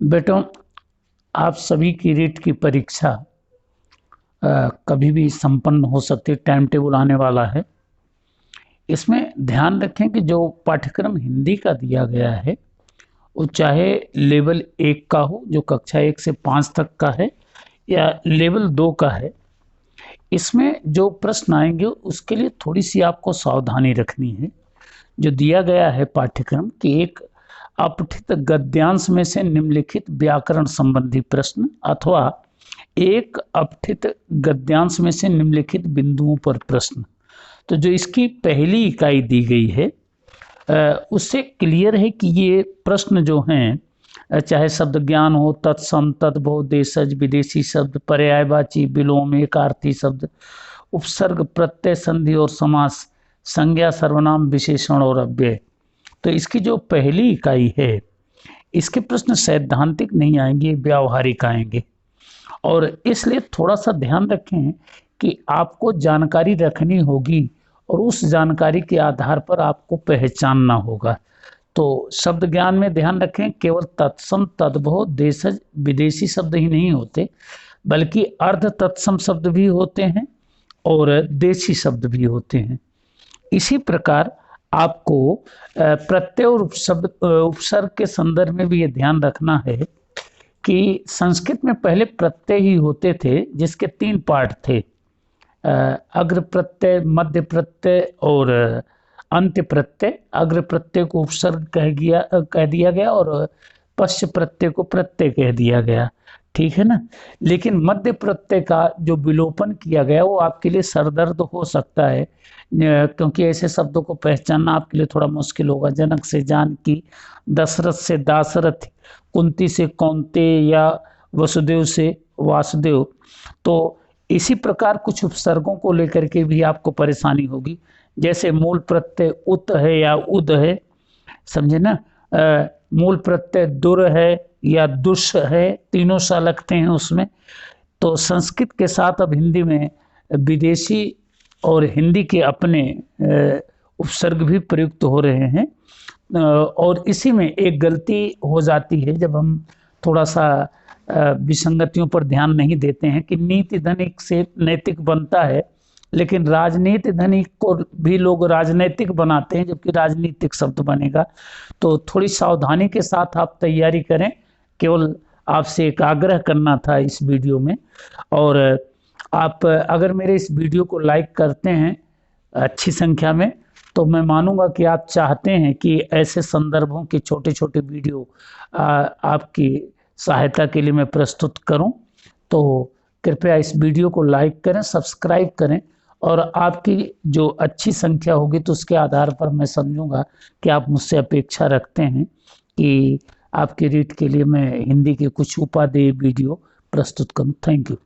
बेटों, आप सभी की रीट की परीक्षा कभी भी संपन्न हो सकती है। टाइम टेबल आने वाला है। इसमें ध्यान रखें कि जो पाठ्यक्रम हिंदी का दिया गया है वो चाहे लेवल 1 का हो, जो कक्षा 1 से 5 तक का है, या लेवल 2 का है। इसमें जो प्रश्न आएंगे उसके लिए थोड़ी सी आपको सावधानी रखनी है। जो दिया गया है पाठ्यक्रम कि एक अपठित गद्यांश में से निम्नलिखित व्याकरण संबंधी प्रश्न अथवा एक अपठित गद्यांश में से निम्नलिखित बिंदुओं पर प्रश्न। तो जो इसकी पहली इकाई दी गई है उससे क्लियर है कि ये प्रश्न जो हैं, चाहे शब्द ज्ञान हो, तत्सम, तद्भव, देशज, विदेशी शब्द, पर्यायवाची, विलोम, एकार्थी शब्द, उपसर्ग, प्रत्यय, संधि और समास, संज्ञा, सर्वनाम, विशेषण और अव्यय। तो इसकी जो पहली इकाई है इसके प्रश्न सैद्धांतिक नहीं आएंगे, व्यावहारिक आएंगे। और इसलिए थोड़ा सा ध्यान रखें कि आपको जानकारी रखनी होगी और उस जानकारी के आधार पर आपको पहचानना होगा। तो शब्द ज्ञान में ध्यान रखें, केवल तत्सम, तद्भव, देशज, विदेशी शब्द ही नहीं होते, बल्कि अर्ध तत्सम शब्द भी होते हैं और देशी शब्द भी होते हैं। इसी प्रकार आपको प्रत्यय और उपसर्ग के संदर्भ में भी ये ध्यान रखना है कि संस्कृत में पहले प्रत्यय ही होते थे, जिसके 3 पार्ट थे, अग्र प्रत्यय, मध्य प्रत्यय और अंत्य प्रत्यय। अग्र प्रत्यय को उपसर्ग कह दिया गया और पश्च प्रत्यय को प्रत्यय कह दिया गया, ठीक है ना। लेकिन मध्य प्रत्यय का जो विलोपन किया गया वो आपके लिए सरदर्द हो सकता है, क्योंकि ऐसे शब्दों को पहचानना आपके लिए थोड़ा मुश्किल होगा। जनक से जानकी, दशरथ से दाशरथ, कुंती से कौंते या वसुदेव से वासुदेव। तो इसी प्रकार कुछ उपसर्गों को लेकर के भी आपको परेशानी होगी, जैसे मूल प्रत्यय उत है या उद है, समझे ना। मूल प्रत्यय दुर है या दुष है, तीनों सा लगते हैं उसमें। तो संस्कृत के साथ अब हिंदी में विदेशी और हिंदी के अपने उपसर्ग भी प्रयुक्त हो रहे हैं। और इसी में एक गलती हो जाती है जब हम थोड़ा सा विसंगतियों पर ध्यान नहीं देते हैं कि नीति धनिक से नैतिक बनता है, लेकिन राजनीति धनिक को भी लोग राजनैतिक बनाते हैं, जबकि राजनीतिक शब्द बनेगा। तो थोड़ी सावधानी के साथ आप तैयारी करें, केवल आपसे एक आग्रह करना था इस वीडियो में। और आप अगर मेरे इस वीडियो को लाइक करते हैं अच्छी संख्या में, तो मैं मानूंगा कि आप चाहते हैं कि ऐसे संदर्भों के छोटे छोटे वीडियो आपकी सहायता के लिए मैं प्रस्तुत करूं। तो कृपया इस वीडियो को लाइक करें, सब्सक्राइब करें, और आपकी जो अच्छी संख्या होगी तो उसके आधार पर मैं समझूंगा कि आप मुझसे अपेक्षा रखते हैं कि आपकी रीट के लिए मैं हिंदी के कुछ उपादेय वीडियो प्रस्तुत करूं। Thank you.